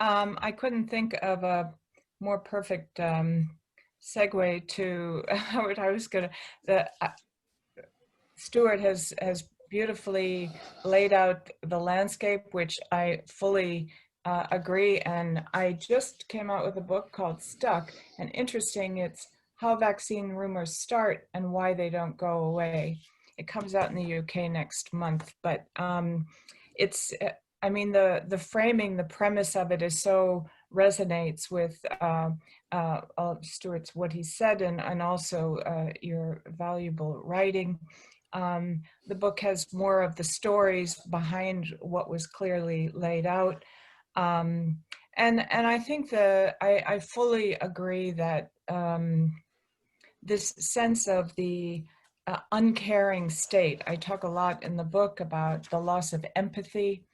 I couldn't think of a more perfect segue to what I was going to. Stuart has beautifully laid out the landscape, which I fully agree. And I just came out with a book called Stuck. And interesting, it's how vaccine rumors start and why they don't go away. It comes out in the UK next month, but it's, I mean, the framing, the premise of it is so resonates with Stuart's what he said, and also your valuable writing. The book has more of the stories behind what was clearly laid out. And I think I fully agree that this sense of the uncaring state, I talk a lot in the book about the loss of empathy.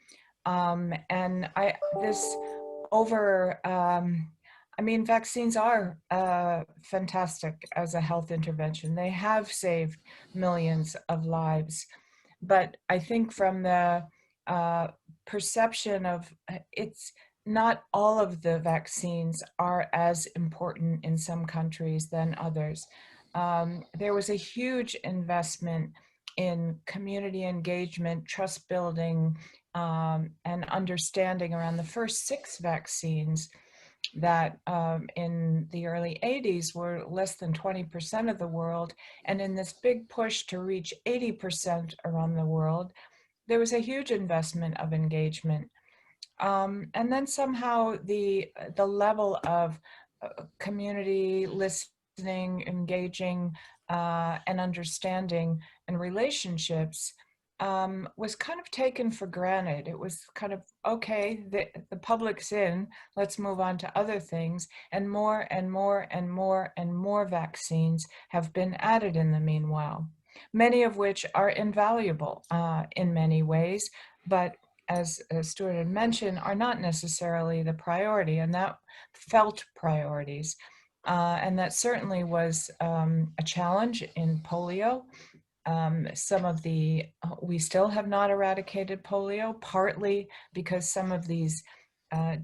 And this over, I mean, vaccines are fantastic as a health intervention. They have saved millions of lives. But I think from the perception of it's not all of the vaccines are as important in some countries than others. There was a huge investment in community engagement, trust building, and understanding around the first 6 vaccines that in the early 80s were less than 20% of the world. And in this big push to reach 80% around the world, there was a huge investment of engagement. And then somehow the level of community listening, engaging, and understanding and relationships was kind of taken for granted. It was kind of, okay, the public's in, let's move on to other things. And more and more and more and more vaccines have been added in the meanwhile, many of which are invaluable in many ways, but as Stuart had mentioned, are not necessarily the priority, and that felt priorities. And that certainly was a challenge in polio. Some of we still have not eradicated polio, partly because some of these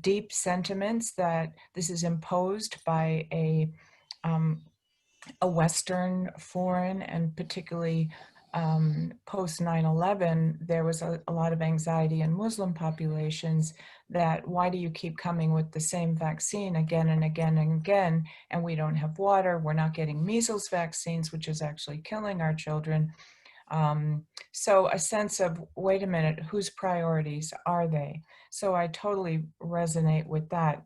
deep sentiments that this is imposed by a Western foreign, and particularly post 9/11, there was a lot of anxiety in Muslim populations that why do you keep coming with the same vaccine again and again and again, and we don't have water, we're not getting measles vaccines, which is actually killing our children. So a sense of, wait a minute, whose priorities are they? So I totally resonate with that.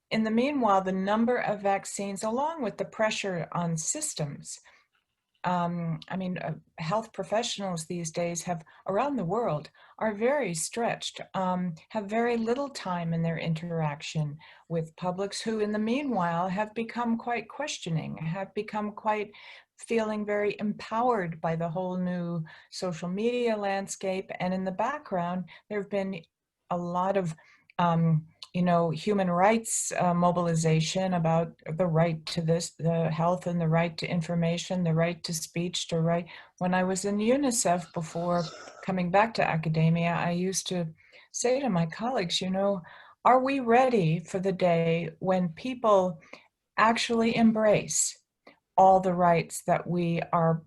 In the meanwhile, the number of vaccines, along with the pressure on systems, I mean, health professionals these days around the world, are very stretched, have very little time in their interaction with publics who, in the meanwhile, have become quite questioning, have become quite feeling very empowered by the whole new social media landscape. And in the background, there have been a lot of human rights mobilization about the right to the health and the right to information, the right to speech, to right. When I was in UNICEF before coming back to academia, I used to say to my colleagues, are we ready for the day when people actually embrace all the rights that we are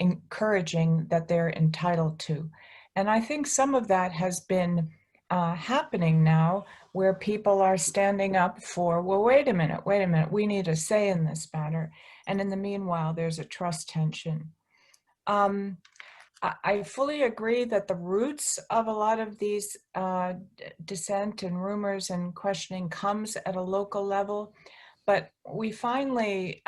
encouraging that they're entitled to? And I think some of that has been happening now, where people are standing up for, well, wait a minute, we need a say in this matter. And in the meanwhile, there's a trust tension. I fully agree that the roots of a lot of these dissent and rumors and questioning comes at a local level. But we finally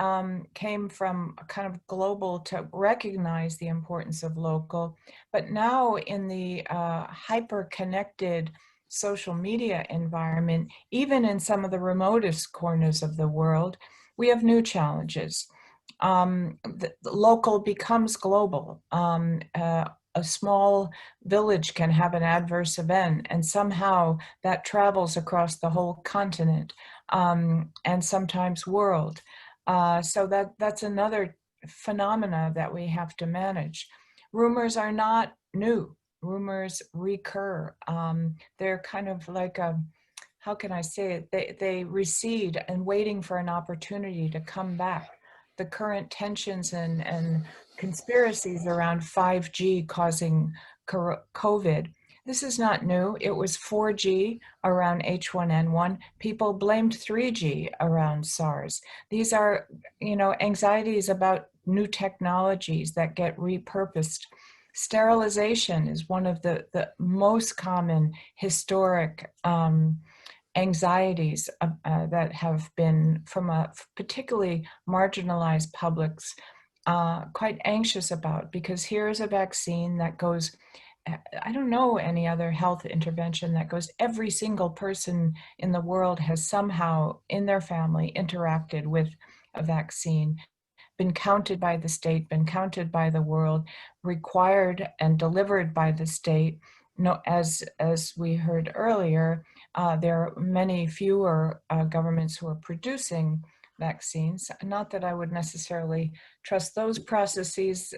came from a kind of global to recognize the importance of local. But now in the hyper-connected social media environment, even in some of the remotest corners of the world, we have new challenges. The local becomes global. A small village can have an adverse event, and somehow that travels across the whole continent. And sometimes world. So that's another phenomena that we have to manage. Rumors are not new. Rumors recur. They're kind of like how can I say it? They recede and waiting for an opportunity to come back. The current tensions and conspiracies around 5G causing COVID. This is not new. It was 4G around H1N1. People blamed 3G around SARS. These are, anxieties about new technologies that get repurposed. Sterilization is one of the most common historic anxieties that have been from a particularly marginalized publics quite anxious about, because here is a vaccine that goes, I don't know any other health intervention that goes, every single person in the world has somehow in their family interacted with a vaccine, been counted by the state, been counted by the world, required and delivered by the state. No, as we heard earlier, there are many fewer governments who are producing vaccines. Not that I would necessarily trust those processes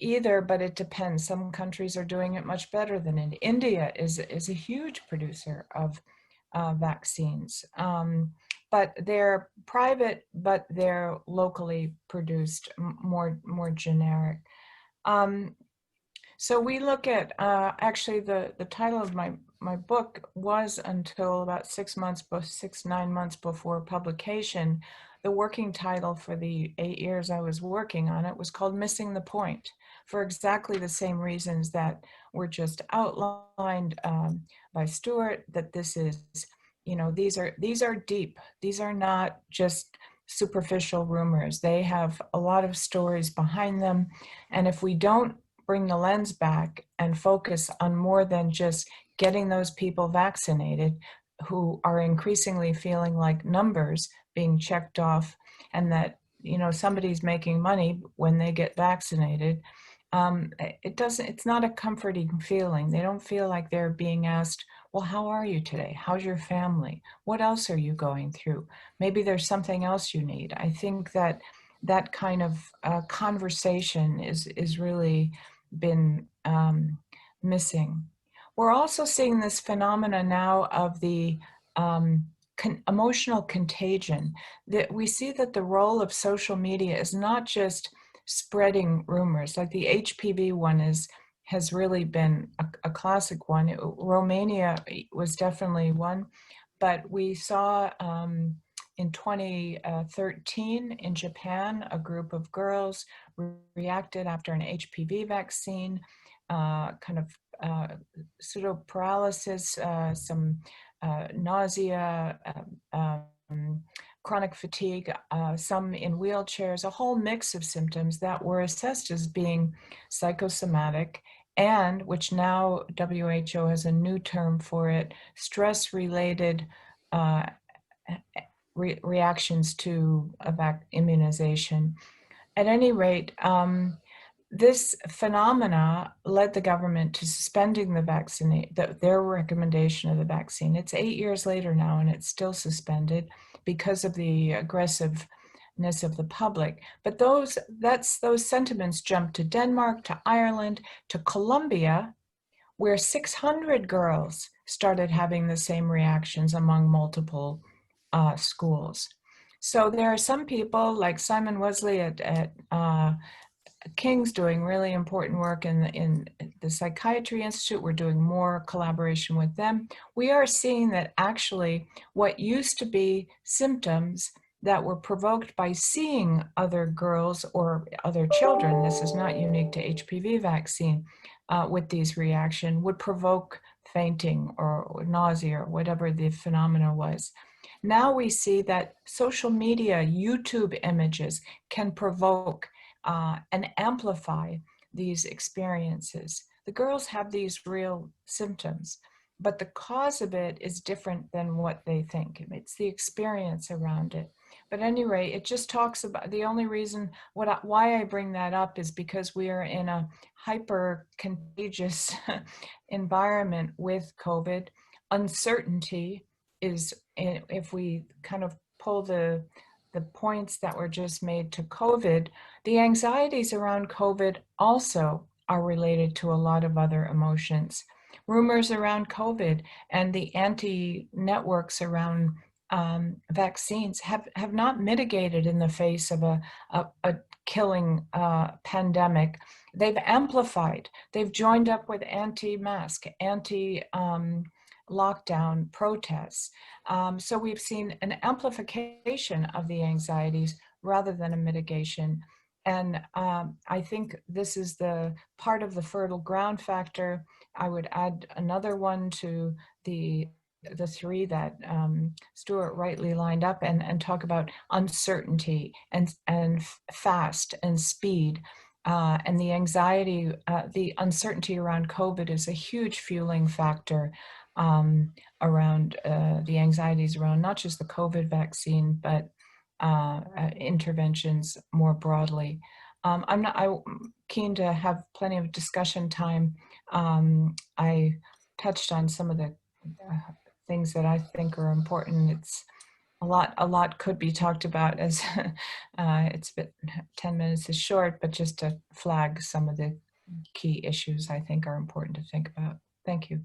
either, but it depends. Some countries are doing it much better than India. India is a huge producer of vaccines. But they're private, but they're locally produced, more generic. So we look at, actually the title of my book was, until about 9 months before publication, the working title for the 8 years I was working on it was called Missing the Point, for exactly the same reasons that were just outlined by Stuart, that this is, these are deep. These are not just superficial rumors. They have a lot of stories behind them. And if we don't bring the lens back and focus on more than just getting those people vaccinated, who are increasingly feeling like numbers being checked off, and that, somebody's making money when they get vaccinated, it's not a comforting feeling. They don't feel like they're being asked, well, how are you today? How's your family? What else are you going through? Maybe there's something else you need. I think that kind of conversation is really been missing. We're also seeing this phenomena now of the emotional contagion, that we see that the role of social media is not just spreading rumors. Like the HPV one has really been a classic one. Romania was definitely one, but we saw in 2013 in Japan, a group of girls reacted after an HPV vaccine, kind of pseudo paralysis, some nausea, chronic fatigue, some in wheelchairs, a whole mix of symptoms that were assessed as being psychosomatic, and which now WHO has a new term for it, stress-related reactions to immunization. At any rate, this phenomena led the government to suspending their recommendation of the vaccine. It's 8 years later now, and it's still suspended because of the aggressiveness of the public. But those sentiments jumped to Denmark, to Ireland, to Colombia, where 600 girls started having the same reactions among multiple schools. So there are some people like Simon Wesley at King's doing really important work in the Psychiatry Institute. We're doing more collaboration with them. We are seeing that actually what used to be symptoms that were provoked by seeing other girls or other children, this is not unique to HPV vaccine, with these reactions, would provoke fainting or nausea or whatever the phenomena was. Now we see that social media, YouTube images can provoke and amplify these experiences. The girls have these real symptoms, but the cause of it is different than what they think. It's the experience around it. But anyway, it just talks about, the only reason why I bring that up is because we are in a hyper contagious environment with COVID. Uncertainty is, if we kind of pull the points that were just made to COVID, the anxieties around COVID also are related to a lot of other emotions. rumors around COVID and the anti-networks around vaccines have not mitigated in the face of a killing pandemic. They've amplified. They've joined up with anti-mask, anti-lockdown protests. So we've seen an amplification of the anxieties rather than a mitigation. And I think this is the part of the fertile ground factor. I would add another one to the three that Stuart rightly lined up, and talk about uncertainty and fast and speed. And the anxiety, the uncertainty around COVID is a huge fueling factor around the anxieties around not just the COVID vaccine, but interventions more broadly. I'm keen to have plenty of discussion time. I touched on some of the things that I think are important. It's a lot could be talked about, as it's been 10 minutes is short, but just to flag some of the key issues I think are important to think about. Thank you.